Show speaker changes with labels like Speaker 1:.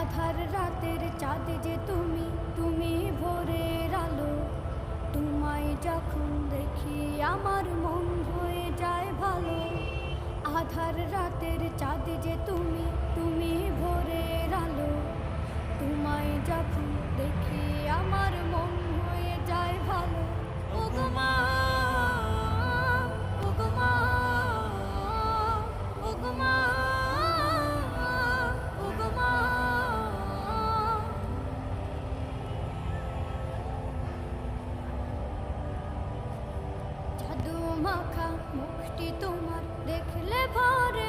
Speaker 1: আধার রাতের চাঁদ যে তুমি, তুমি ভোরের আলো। তোমায় যখন দেখি আমার মন হয়ে যায় ভালো। আধার রাতের চাঁদ যে তুমি, তুমি ভোরের আলো। তোমায় যখন দেখি আমার মন হয়ে যায় ভালো। ওগো মা, ওগো মা, ওগো মা, ওগো মা। জাদু মাখা মুখটি তোমার দেখলে ভরে